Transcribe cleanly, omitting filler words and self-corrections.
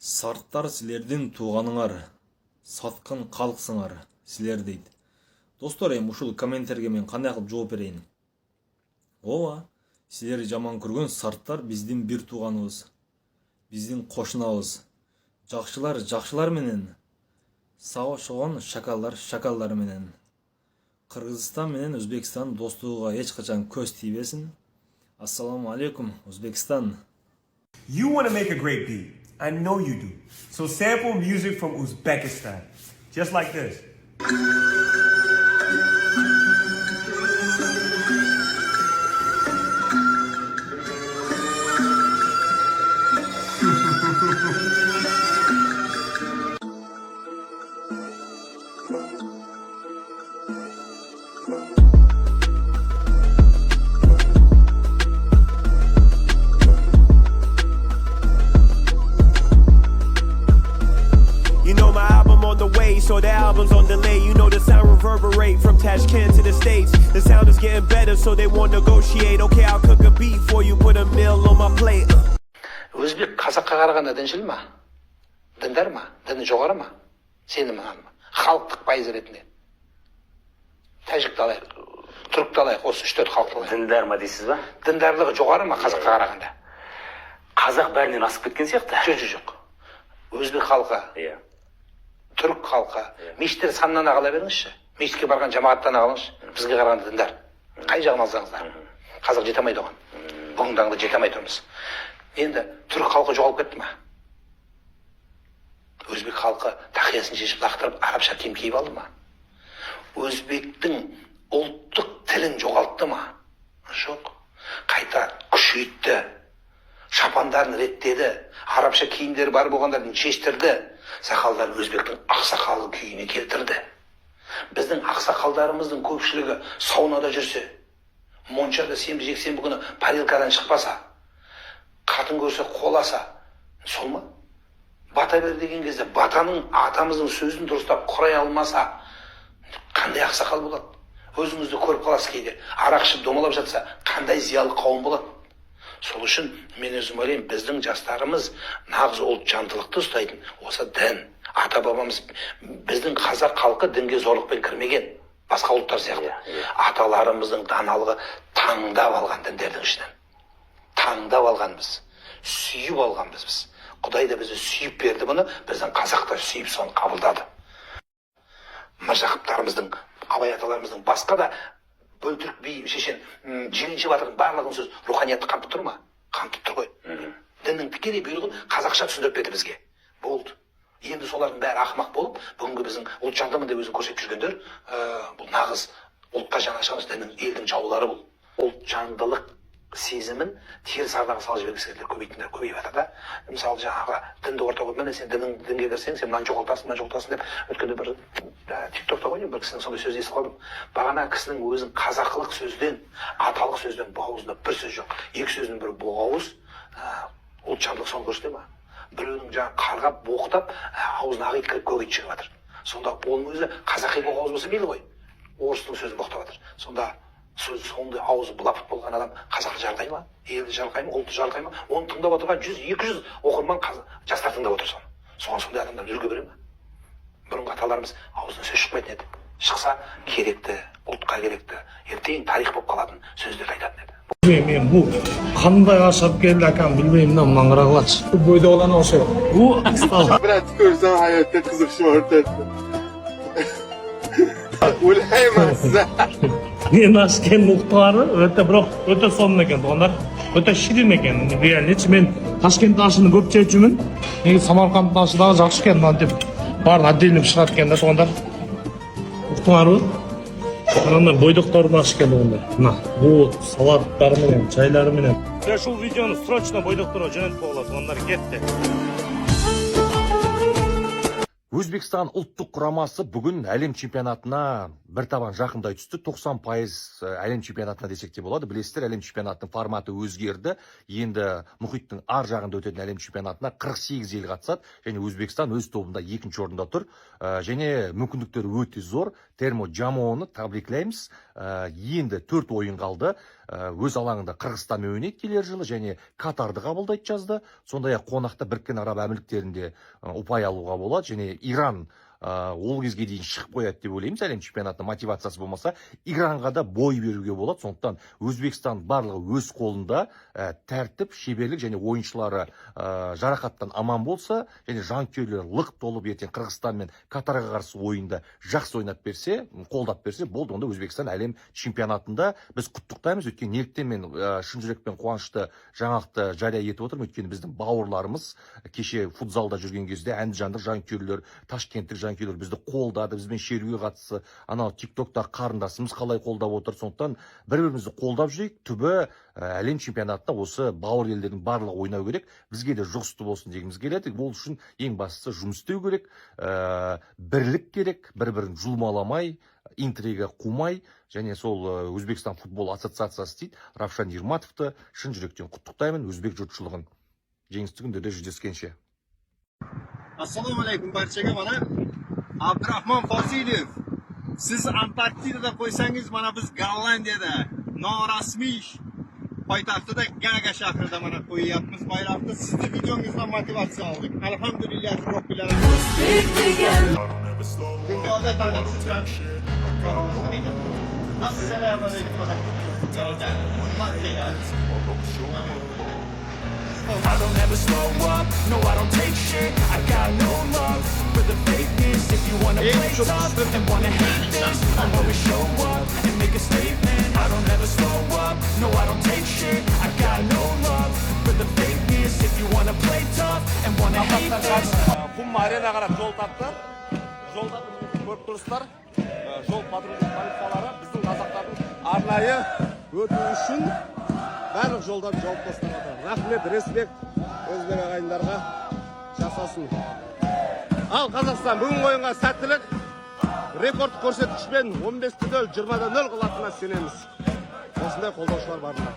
Сарттар силердин тууганыңар, саткан калксыңар силер дейт. Достор, ушул комменттерге мен кандай кылып жооп берейин? Ооба, силер жаман көргөн сарттар биздин бир тууганыбыз, биздин кошунабыз. Жакшылар жакшылар менен, сабашкан шакалдар шакалдар менен. Кыргызстан менен Өзбекстан достугуга эч качан көз тийбесин. Ассаламу алейкум, Өзбекстан. You want to make a great beat. I know you do. So sample music from Uzbekistan. Just like this. You know my album on the way, so the album's on delay. You know the sound reverberate from Tashkent to the States. The sound is getting better, so they won't negotiate. Okay, I'll cook a beat for you, put a meal on my plate. Өзбек қазаққа қарағанда діншіл ма? Діндар ма? Діні жоғары ма? Сенімі ма? Халықтық пайыз ретінде. Тәжікті алайық, түрікті алайық, осы 3-4 халықты алайық. Діндар ма дейсіз ба? Діндарлығы жоғары ма қазаққа қарағанда? Қазақ бәрінен асып кеткен сияқты. Жоқ. Өзбек халқы, Иә. түрік халқы, мешіттер санынан ағала беріңізші. Мешітке барған жамағаттан ағалыңызшы. Бізге қарағанда діндар. Қай жағын алсаңыздар. Қазақ жете алмайды оған. Бүгінгі таңда жете алмай тұрмыз. Енді түрік халқы жоғалып кетті ма? Өзбек халқы тақиясын шешіп лақтырып арабша киім киіп алды ма? Өзбектің ұлттық тілін жоғалтты ма? Жоқ. Қайта күшейтті. Шапандарын реттеді. Арабша киімдері бар болғандарын шештірді. Сақалдарын өзбектің ақсақалы күйіне келтірді. Біздің ақсақалдарымыздың көпшілігі саунада жүрсе, моншада сенбі-жексенбі күні парилкадан шықпаса, қатын көрсе қоласа, сол ма? Бата бер деген кезде батаның атамыздың сөзін дұрыстап құрай алмаса, қандай ақсақал болады? Өзіңізді көріп қаласыз кейде. Арақ ішіп домалап жатса, қандай зиялы қауым болады? Сол үшін мен өзім ойлаймын, біздің жастарымыз нағыз ұлт жандылықты ұстайтын осы дін. Ата бабамыз, біздің қазақ халқы дінге зорлықпен кірмеген, басқа ұлттар сияқты. Аталарымыздың даналығы таңдап алған діндердің ішінен. Таңдап алғанбыз, сүйіп алғанбыз біз. Құдай да бізді сүйіп берді бұны, біздің қазақтар сүйіп соны қабылдады. Міржақыптарымыздың, абай аталарымыздың, басқа да бөлтірік би шешен жиренше батырдың барлығын сөз руханиятты қамтып тұр ма? Қамтып тұр ғой. Діннің тікелей бұйрығын қазақша түсіндіріп берді бізге. Болды. Енді солардың бәрі ақымақ болып, бүгінгі біздің ұлт жандымын деп өзін көрсетіп жүргендер, бұл нағыз ұлтқа жаны ашқан діннің, елдің жаулары бұл. Ұлт жандылық сезімін теріс арнаға салып жібергісі көбейтіндер көбейіп жатыр да. Мысалы жаңағы дінді ортаға қойып, міне сен дінге кірсең, сен мынаны жоғалтасың деп өткенде бір тиктокта қойдым, бір кісінің сондай сөз естіп қалдым. Бағана кісінің өзін қазақылық сөзден, аталық сөзден бұғауызында бір сөз жоқ. Екі сөздің бірі бұғауыз, ұлт жандылық соны көрсете ма? Біреудің жаңағы қарғап, боқтап, аузына ақ ит кіріп көк ит шығып жатыр. Сонда оның өзі қазақи бұғауыз болса мейлі ғой. Орыстың сөзін боқтап жатыр. Сонда сөз соңында аузы бұлапыт болған адам қазақты жарқай ма? Елді жарқай ма? Ұлтты жарқай ма? Оны тыңдап отырған 100-200 оқырман жастар тыңдап отыр соны. Соған сондай адамдар үлгі бере ма? Бұрынғы аталарымыз аузынан сөз шықпайтын еді. Шықса керекті, ұлтқа керекті, ертең тарих болып қалатын сөздерді айтатын еді. Мен бұл қандай ашып келді әкем білмеймін да маңыра қылады. Бойда olan ошо. О, астала. Брат, көрсем hayatda qiziqishni ortadi. O'ylayman siz. Мен ашкен мұқтары өте сонын екен тұғандар. Өте ширин екен. Реально, мен Ташкент ашыны көп жеп жүрмін. Неге Самарқанд ашы дағы жақсы екен деп барын отдельно шығады екен да тұғандар. Ұқтыңар ғой? Қарағанда бойдақтардың ашы екен тұғандар. Мына, бұл салаттары менен, чайлары менен. Шул видеоны срочно бойдақтарға жөнелтіп қойғыла тұғандар кетті. Өзбекстан ұлттық құрамасы бүгін әлем чемпионатына бір табан жақындай түсті. 90% әлем чемпионатына десек те болады. Білесіздер, әлем чемпионатының форматы өзгерді. Енді мұхиттың ар жағында өтетін әлем чемпионатына 48 ел қатысады, және Өзбекстан өз тобында 2-ші орында тұр. Және мүмкіндіктері өте зор. Термо Джамоны табриклейміз. Енді 4 ойын қалды. Өз алаңында Қырғызстан ойнайды келер жылы, және Катарды қабылдайды жазды. Сондай-ақ қонақта Біріккен Араб Әмірліктерінде ұпай алуға болады, және Иран ол кезге дейін шығып қояды деп ойлаймыз. Әлем чемпионатының мотивациясы болмаса, Иранға да бой беруге болады. Сондықтан Өзбекстан барлығы өз қолында, тәртіп, шеберлік және ойыншылары жарақаттан аман болса, және жанкүйерлер лық толып ертең Қырғызстан мен Катарға қарсы ойында жақсы ойнап берсе, қолдап берсе, болды. Онда Өзбекстан әлем чемпионатында біз құттықтаймыз. Өйткені неліктен мен шын жүрекпен қуанышты жаңалықты жария етіп отырмын. Өйткені біздің бауырларымыз кеше футзалда жүрген кезде әндіжандық жанкүйерлер, ташкенттік жанкүйерлер бізді қолдады, бізбен шеруге қатысты. Анау тиктоктағы қарындасымыз қалай қолдап отыр. Сондықтан бір-бірімізді қолдап жүрейік. Түбі әлем чемпионатында осы бауыр елдердің барлығы ойнау керек. Бізге де жұғысты болсын дегіміз келеді. Ол үшін ең бастысы жұмыс істеу керек, бірлік керек, бір-бірін жұлмаламай, интрига қумай, және сол Өзбекстан футбол ассоциациясы дейді, Равшан Ерматовты шын жүректен құттықтаймын. Өзбек жұртшылығын жеңісті күндерде жүздескенше. Assalomu alaykum barchaga. Mana Abdurahmon Fosilov. Siz Antarktidada qo'ysangiz, mana biz Gollandiyada norasmiy poytaxtida Gaga shahrida mana qo'yyapmiz bayroqni. Sizni videongizdan motivatsiya oldik. Alhamdulillah, robbil alamin. Assalomu alaykum. I don't ever slow up, no I don't take shit. I got no love for the fakeness. If you wanna play tough and wanna hate this, I'll always show up and make a statement. I don't ever slow up, no I don't take shit. I got no love for the fakeness. If you wanna play tough and wanna hate this. Құм арена қарап жол тапты. Жолда көріп тұрсыздар. Жол патрульдік полициялары біздің қазақтардың арнайы өту үшін барлық жолдарды жауып тастап жатыр. Рахмет, респект өзбек ағайындарға жасасын. Ал Қазақстан бүгінгі ойынға сәттілік. Рекорд көрсеткішпен 15-0, 20-0 қылатынына сенеміз. Осындай қолдаушылар барында.